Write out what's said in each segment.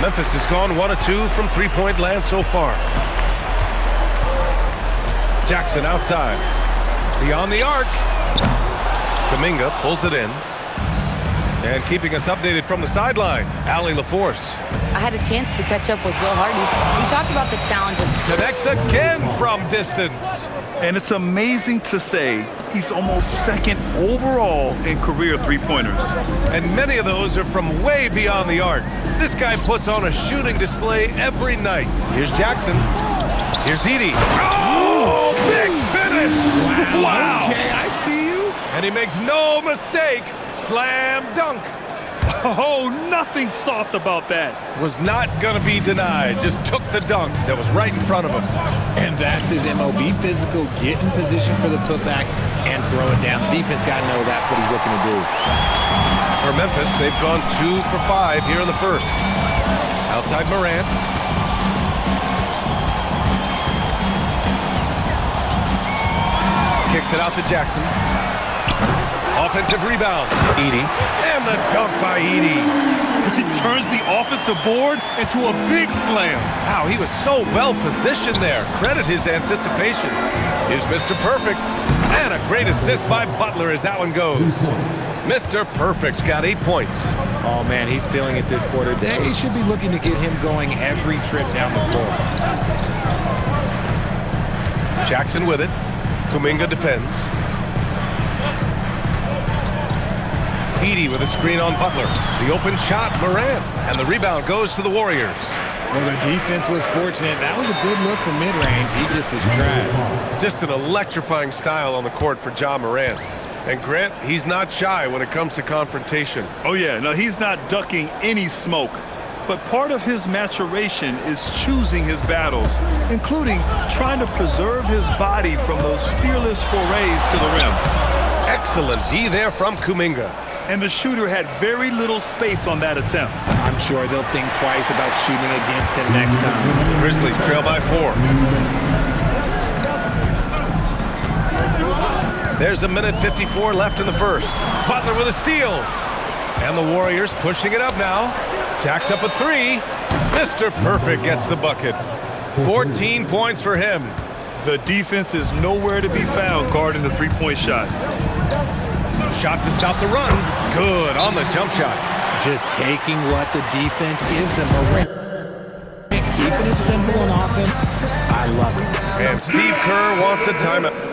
Memphis has gone 1 of 2 from three-point land so far. Jackson outside. Beyond the arc. Kuminga pulls it in. And keeping us updated from the sideline, Allie LaForce. I had a chance to catch up with Will Hardy. He talked about the challenges. Connects again from distance. And it's amazing to say he's almost second overall in career three-pointers. And many of those are from way beyond the arc. This guy puts on a shooting display every night. Here's Jackson. Here's Edey. Oh, big finish! Wow. Okay, I see you. And he makes no mistake. Slam dunk. Oh, nothing soft about that. Was not going to be denied. Just took the dunk that was right in front of him. And that's his MO. Be physical, get in position for the putback, and throw it down. The defense got to know that's what he's looking to do. For Memphis, they've gone 2 for 5 here in the first. Outside Morant. Kicks it out to Jackson. Offensive rebound. Edey. And the dunk by Edey. He turns the offensive board into a big slam. Wow, he was so well positioned there. Credit his anticipation. Here's Mr. Perfect. And a great assist by Butler as that one goes. Mr. Perfect's got 8 points. Oh, man, he's feeling it this quarter. They should be looking to get him going every trip down the floor. Jackson with it. Kuminga defends. Edey with a screen on Butler. The open shot, Morant. And the rebound goes to the Warriors. Well, the defense was fortunate. That was a good look from mid-range. He just was trash. Just an electrifying style on the court for Ja Morant. And Grant, he's not shy when it comes to confrontation. Oh, yeah. No, he's not ducking any smoke. But part of his maturation is choosing his battles, including trying to preserve his body from those fearless forays to the rim. Excellent D there from Kuminga. And the shooter had very little space on that attempt. I'm sure they'll think twice about shooting against him next time. Grizzlies trail by 4. There's 1:54 left in the first. Butler with a steal. And the Warriors pushing it up now. Jacks up a 3. Mr. Perfect gets the bucket. 14 points for him. The defense is nowhere to be found guarding the three-point shot. Shot to stop the run. Good on the jump shot. Just taking what the defense gives him. Keeping it simple on offense. I love it. And Steve Kerr wants a timeout.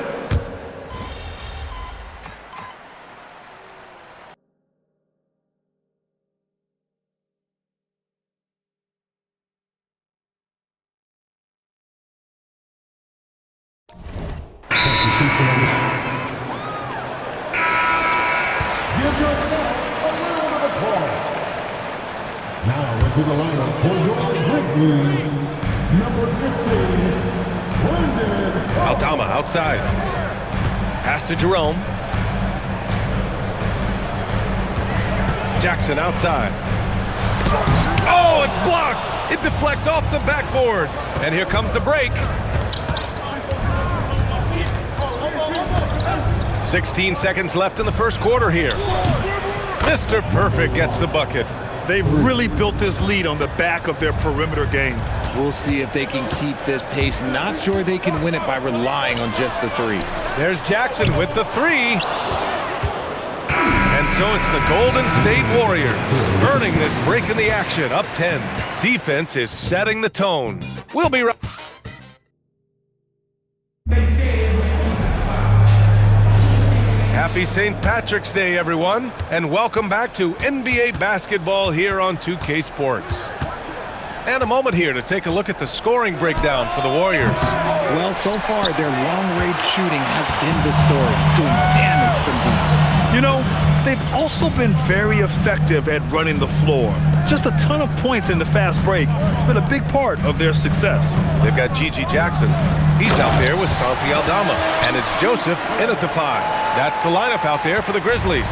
Now into the lineup for your Grizzlies, number 15, Brandon. Aldama outside. Pass to Jerome. Jackson outside. Oh, it's blocked. It deflects off the backboard. And here comes the break. 16 seconds left in the first quarter here. Mr. Perfect gets the bucket. They've really built this lead on the back of their perimeter game. We'll see if they can keep this pace. Not sure they can win it by relying on just the 3. There's Jackson with the 3. And so it's the Golden State Warriors earning this break in the action, up 10. Defense is setting the tone. We'll be right. Happy St. Patrick's Day, everyone, and welcome back to NBA basketball here on 2K Sports. And a moment here to take a look at the scoring breakdown for the Warriors. Well, so far, their long-range shooting has been the story, doing damage from deep. You know, they've also been very effective at running the floor. Just a ton of points in the fast break. It's been a big part of their success. They've got Gigi Jackson. He's out there with Santi Aldama. And it's Joseph in at the 5. That's the lineup out there for the Grizzlies.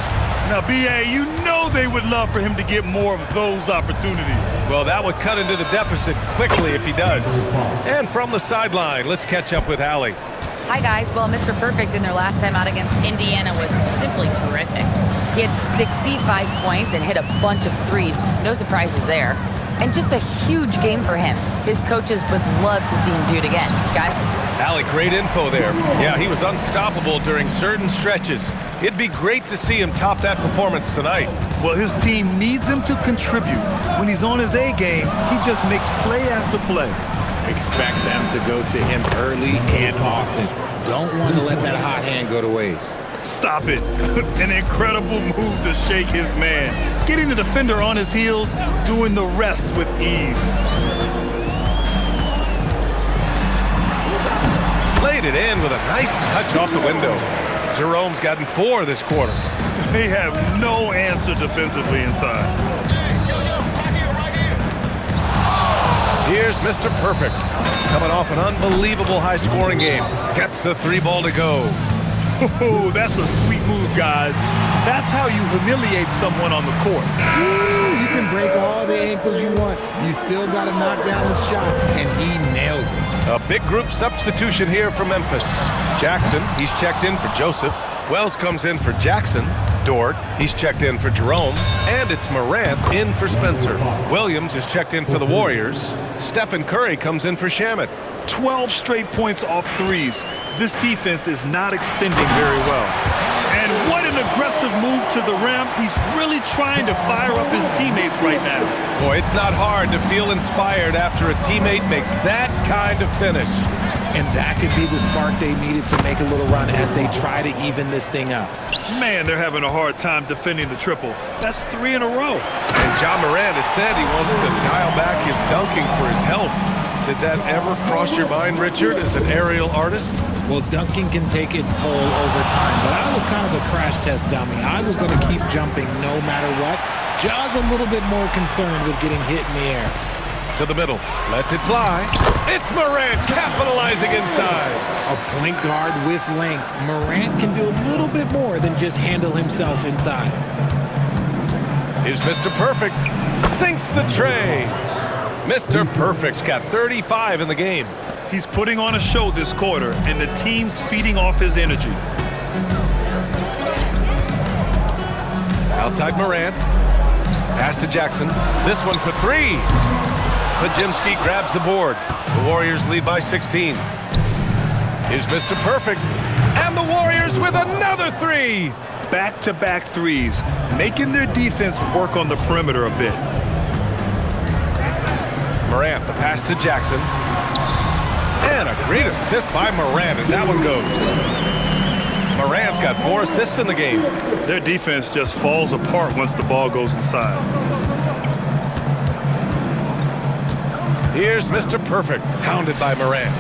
Now, B.A., you know they would love for him to get more of those opportunities. Well, that would cut into the deficit quickly if he does. And from the sideline, let's catch up with Allie. Hi, guys. Well, Mr. Perfect in their last time out against Indiana was simply terrific. He had 65 points and hit a bunch of threes. No surprises there. and just a huge game for him. His coaches would love to see him do it again. Guys? Allie, great info there. Yeah, he was unstoppable during certain stretches. It'd be great to see him top that performance tonight. Well, his team needs him to contribute. When he's on his A game, he just makes play after play. Expect them to go to him early and often. Don't want to let that hot hand go to waste. Stop it. An incredible move to shake his man. Getting the defender on his heels, doing the rest with ease. Laid it in with a nice touch off the window. Jerome's gotten 4 this quarter. They have no answer defensively inside. Here's Mr. Perfect. Coming off an unbelievable high-scoring game. Gets the 3 ball to go. Oh, that's a sweet move, guys. That's how you humiliate someone on the court. Ooh, you can break all the ankles you want. You still got to knock down the shot, and he nails it. A big group substitution here for Memphis. Jackson, he's checked in for Joseph. Wells comes in for Jackson. Dort, he's checked in for Jerome. And it's Morant in for Spencer. Williams is checked in for the Warriors. Stephen Curry comes in for Shamet. 12 straight points off threes. This defense is not extending very well. And what an aggressive move to the rim. He's really trying to fire up his teammates right now. Boy, it's not hard to feel inspired after a teammate makes that kind of finish. And that could be the spark they needed to make a little run as they try to even this thing up. Man, they're having a hard time defending the triple. That's 3 in a row. And John Morant has said he wants to dial back his dunking for his health. Did that ever cross your mind, Richard, as an aerial artist? Well, dunking can take its toll over time, but I was kind of a crash test dummy. I was going to keep jumping no matter what. Ja's a little bit more concerned with getting hit in the air. To the middle, lets it fly. It's Morant capitalizing inside. A point guard with length. Morant can do a little bit more than just handle himself inside. Here's Mr. Perfect. Sinks the tray. Mr. Perfect's got 35 in the game. He's putting on a show this quarter, and the team's feeding off his energy. Outside Morant. Pass to Jackson. This one for 3. Podziemski grabs the board. The Warriors lead by 16. Here's Mr. Perfect. And the Warriors with another 3. Back-to-back threes, making their defense work on the perimeter a bit. Morant, the pass to Jackson. And a great assist by Morant as that one goes. Morant's got 4 assists in the game. Their defense just falls apart once the ball goes inside. Here's Mr. Perfect, hounded by Morant.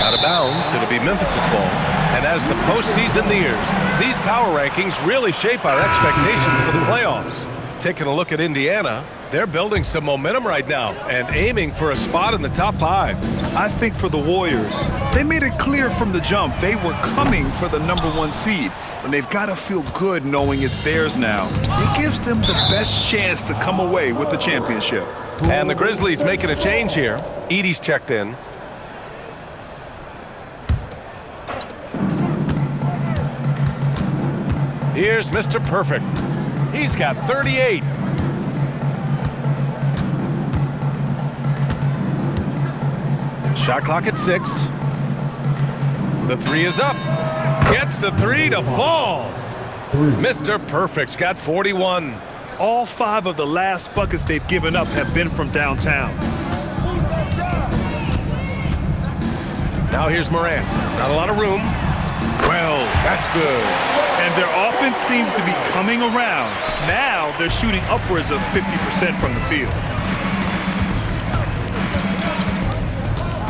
Out of bounds, it'll be Memphis' ball. And as the postseason nears, these power rankings really shape our expectations for the playoffs. Taking a look at Indiana, they're building some momentum right now and aiming for a spot in the top 5. I think for the Warriors, they made it clear from the jump they were coming for the #1 seed, and they've got to feel good knowing it's theirs now. It gives them the best chance to come away with the championship. And the Grizzlies making a change here. Edey's checked in. Here's Mr. Perfect. He's got 38. Shot clock at 6. The 3 is up. Gets the 3 to fall. Mr. Perfect's got 41. All 5 of the last buckets they've given up have been from downtown. Now here's Morant. Not a lot of room. Wells, that's good. And their offense seems to be coming around. Now they're shooting upwards of 50% from the field.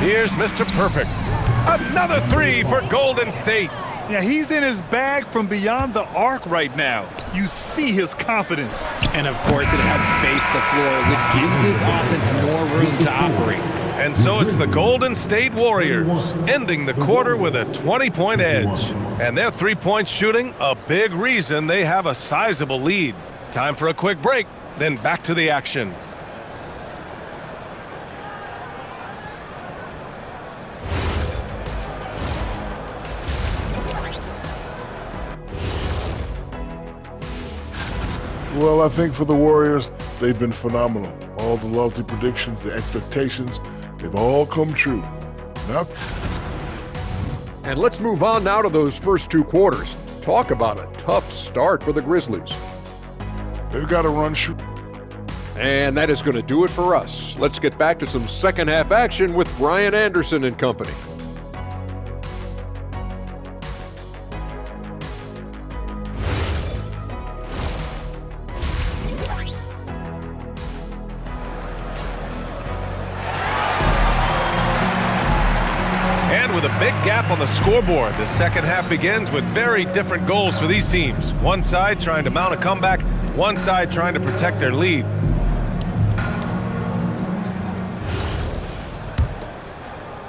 Here's Mr. Perfect. Another 3 for Golden State. Yeah, he's in his bag from beyond the arc right now. You see his confidence. And of course, it helps space the floor, which gives this offense more room to operate. And so it's the Golden State Warriors ending the quarter with a 20-point edge. And their 3-point shooting, a big reason they have a sizable lead. Time for a quick break, then back to the action. Well, I think for the Warriors, they've been phenomenal All the lofty predictions, the expectations, they've all come true. Now, And let's move on now to those first two quarters. Talk about a tough start for the Grizzlies. they've got to run shoot. And that is going to do it for us. Let's get back to some second half action with Brian Anderson and company. And with a big gap on the scoreboard, the second half begins with very different goals for these teams. One side trying to mount a comeback, one side trying to protect their lead.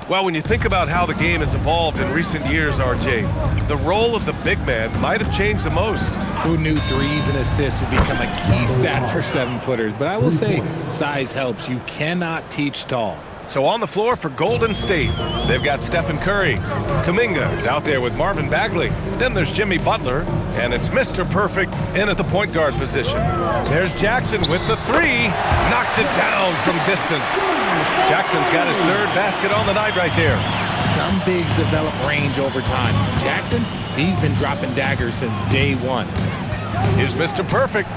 Well, when you think about how the game has evolved in recent years, RJ, the role of the big man might have changed the most. Who knew threes and assists would become a key stat for 7-footers? But I will say, size helps. You cannot teach tall. So on the floor for Golden State, they've got Stephen Curry. Kuminga is out there with Marvin Bagley. Then there's Jimmy Butler, and it's Mr. Perfect in at the point guard position. There's Jackson with the three, knocks it down from distance. Jackson's got his third basket on the night right there. Some bigs develop range over time. Jackson, he's been dropping daggers since day one. Here's Mr. Perfect.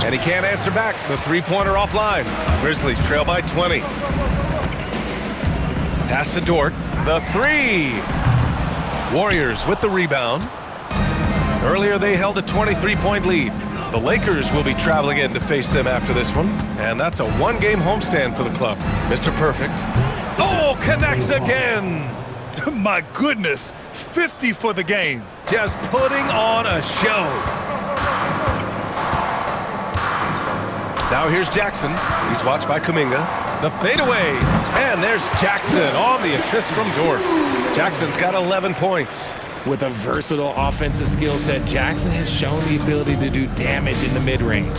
And he can't answer back. The three-pointer offline. Grizzlies trail by 20. Pass to Dort. The three. Warriors with the rebound. Earlier they held a 23-point lead. The Lakers will be traveling in to face them after this one. And that's a one-game homestand for the club. Mr. Perfect. Oh, connects again. My goodness, 50 for the game. Just putting on a show. Now here's Jackson. He's watched by Kuminga. The fadeaway. And there's Jackson on the assist from Dort. Jackson's got 11 points. With a versatile offensive skill set, Jackson has shown the ability to do damage in the mid-range.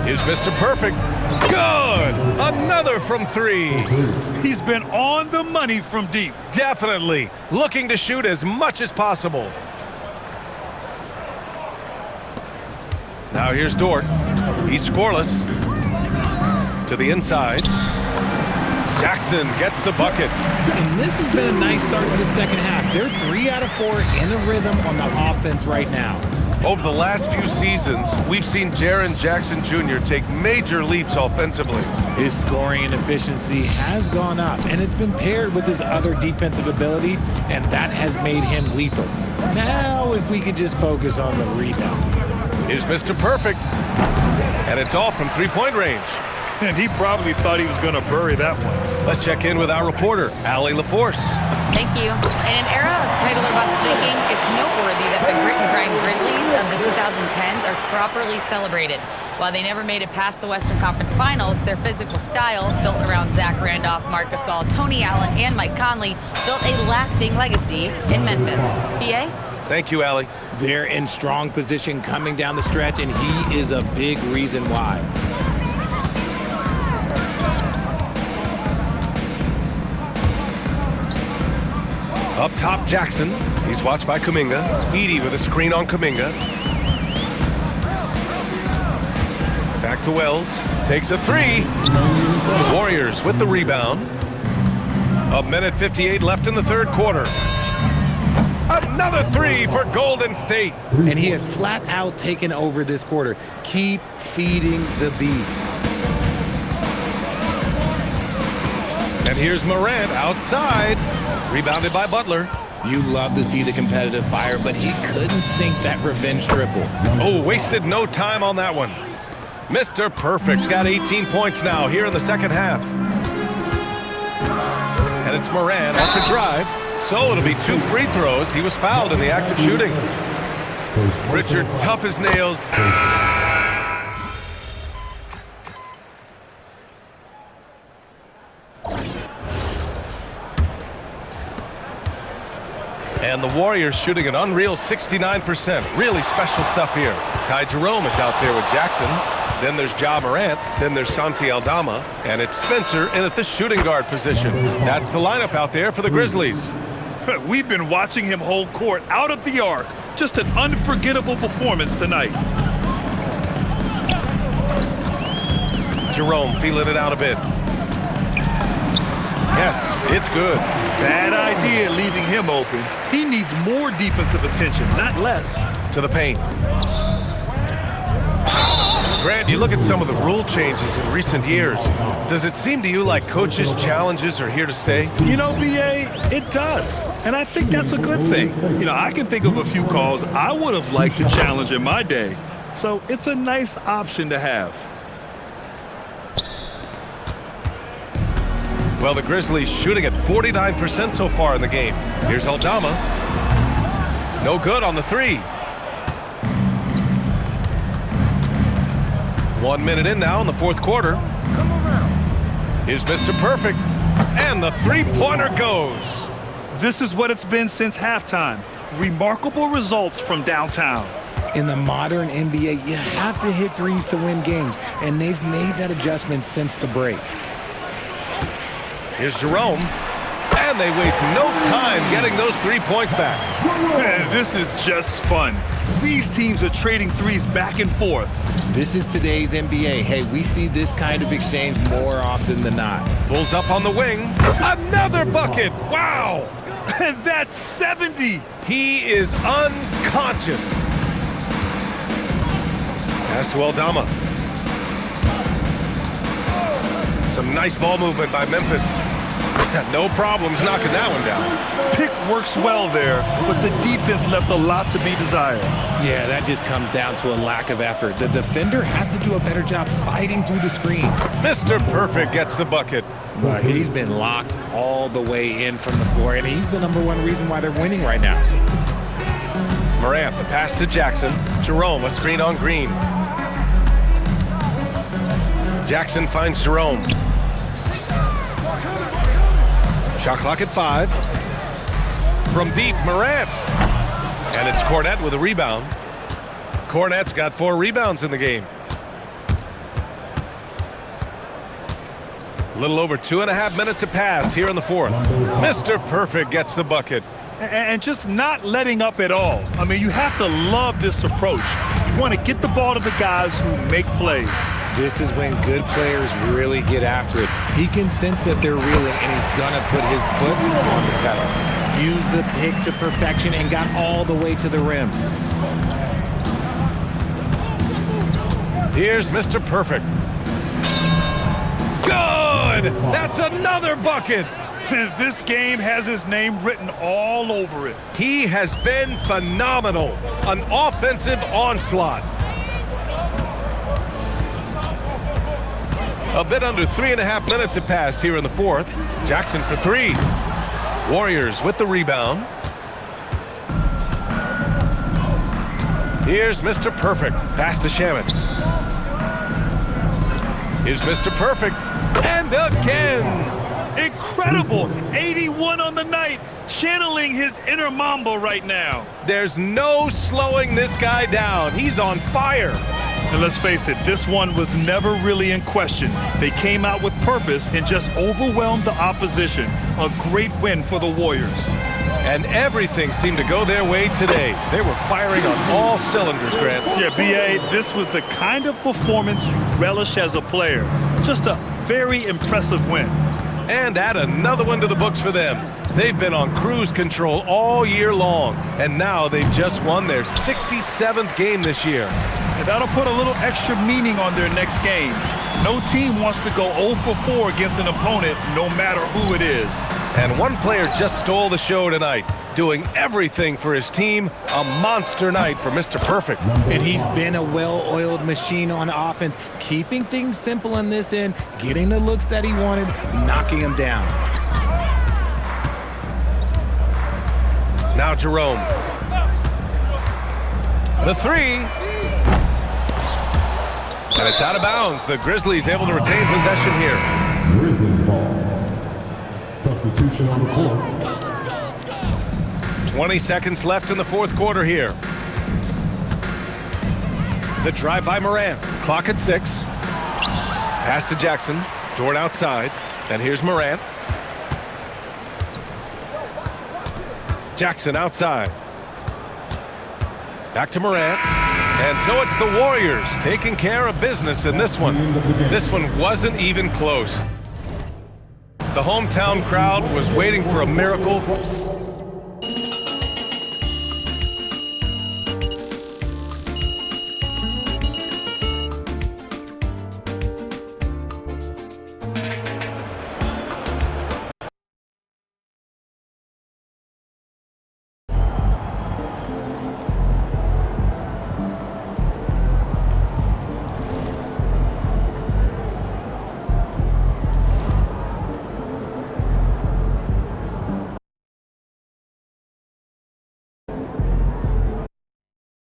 Here's Mr. Perfect. Good. Another from three. He's been on the money from deep. Definitely. Looking to shoot as much as possible. Now here's Dort. He's scoreless. To the inside. Jackson gets the bucket. And this has been a nice start to the second half. They're 3 out of 4 in a rhythm on the offense right now. Over the last few seasons, we've seen Jaren Jackson Jr. take major leaps offensively. His scoring and efficiency has gone up, and it's been paired with his other defensive ability, and that has made him lethal. Now, if we could just focus on the rebound. Here's Mr. Perfect. And it's all from three-point range. And he probably thought he was going to bury that one. Let's check in with our reporter, Allie LaForce. Thank you. In an era of title or bust thinking, it's noteworthy that the grit and grind Grizzlies of the 2010s are properly celebrated. While they never made it past the Western Conference Finals, their physical style, built around Zach Randolph, Marc Gasol, Tony Allen, and Mike Conley, built a lasting legacy in Memphis. BA? Thank you, Allie. They're in strong position coming down the stretch, and he is a big reason why. Up top, Jackson. He's watched by Kuminga. Edey with a screen on Kuminga. Back to Wells. Takes a three. Warriors with the rebound. 1:58 left in the third quarter. Another three for Golden State. And he has flat out taken over this quarter. Keep feeding the beast. And here's Morant outside. Rebounded by Butler. You love to see the competitive fire, but he couldn't sink that revenge triple. Oh, wasted no time on that one. Mr. Perfect's got 18 points now here in the second half. And it's Morant off the drive. So it'll be 2 free throws. He was fouled in the act of shooting. Richard, tough as nails. And the Warriors shooting an unreal 69%. Really special stuff here. Ty Jerome is out there with Jackson. Then there's Ja Morant. Then there's Santi Aldama. And it's Spencer in at the shooting guard position. That's the lineup out there for the Grizzlies. We've been watching him hold court out of the arc. Just an unforgettable performance tonight. Jerome feeling it out a bit. Yes, it's good. Bad idea leaving him open. He needs more defensive attention, not less. To the paint. Grant, you look at some of the rule changes in recent years. Does it seem to you like coaches' challenges are here to stay? You know, B.A., it does. And I think that's a good thing. You know, I can think of a few calls I would have liked to challenge in my day. So it's a nice option to have. Well, the Grizzlies shooting at 49% so far in the game. Here's Aldama. No good on the three. 1 minute in now in the fourth quarter. Here's Mr. Perfect. And the three-pointer goes. This is what it's been since halftime. Remarkable results from downtown. In the modern NBA, you have to hit threes to win games, and they've made that adjustment since the break. Here's Jerome. And they waste no time getting those 3 points back. Man, this is just fun. These teams are trading threes back and forth. This is today's NBA. Hey, we see this kind of exchange more often than not. Pulls up on the wing. Another bucket. Wow. And that's 70. He is unconscious. Pass to Aldama. Some nice ball movement by Memphis. No problems knocking that one down. Pick works well there, but the defense left a lot to be desired. Yeah, that just comes down to a lack of effort. The defender has to do a better job fighting through the screen. Mr. Perfect gets the bucket. But he's been locked all the way in from the floor, and he's the #1 reason why they're winning right now. Morant, the pass to Jackson. Jerome, a screen on Green. Jackson finds Jerome. Shot clock at 5. From deep, Morant. And it's Kornet with a rebound. Kornet's got 4 rebounds in the game. A little over 2.5 minutes have passed here in the fourth. Mr. Perfect gets the bucket. And just not letting up at all. I mean, you have to love this approach. You want to get the ball to the guys who make plays. This is when good players really get after it. He can sense that they're reeling, and he's going to put his foot on the pedal. Use the pick to perfection and got all the way to the rim. Here's Mr. Perfect. Good! That's another bucket! This game has his name written all over it. He has been phenomenal. An offensive onslaught. A bit under 3.5 minutes have passed here in the fourth. Jackson for 3. Warriors with the rebound. Here's Mr. Perfect. Pass to Shaman. Here's Mr. Perfect. And again. Incredible. 81 on the night. Channeling his inner Mamba right now. There's no slowing this guy down. He's on fire. And let's face it, this one was never really in question. They came out with purpose and just overwhelmed the opposition. A great win for the Warriors. And everything seemed to go their way today. They were firing on all cylinders, Grant. Yeah, B.A., this was the kind of performance you relish as a player. Just a very impressive win. And add another one to the books for them. They've been on cruise control all year long, and now they've just won their 67th game this year. And that'll put a little extra meaning on their next game. No team wants to go 0 for 4 against an opponent, no matter who it is. And one player just stole the show tonight, doing everything for his team. A monster night for Mr. Perfect. And he's been a well-oiled machine on offense, keeping things simple in this end, getting the looks that he wanted, knocking them down. Now Jerome. The 3. And it's out of bounds. The Grizzlies able to retain possession here. Grizzlies ball. Substitution on the court. 20 seconds left in the fourth quarter here. The drive by Morant. Clock at 6. Pass to Jackson. Dort outside. And here's Morant. Jackson outside. Back to Morant. And so it's the Warriors taking care of business in this one. This one wasn't even close. The hometown crowd was waiting for a miracle,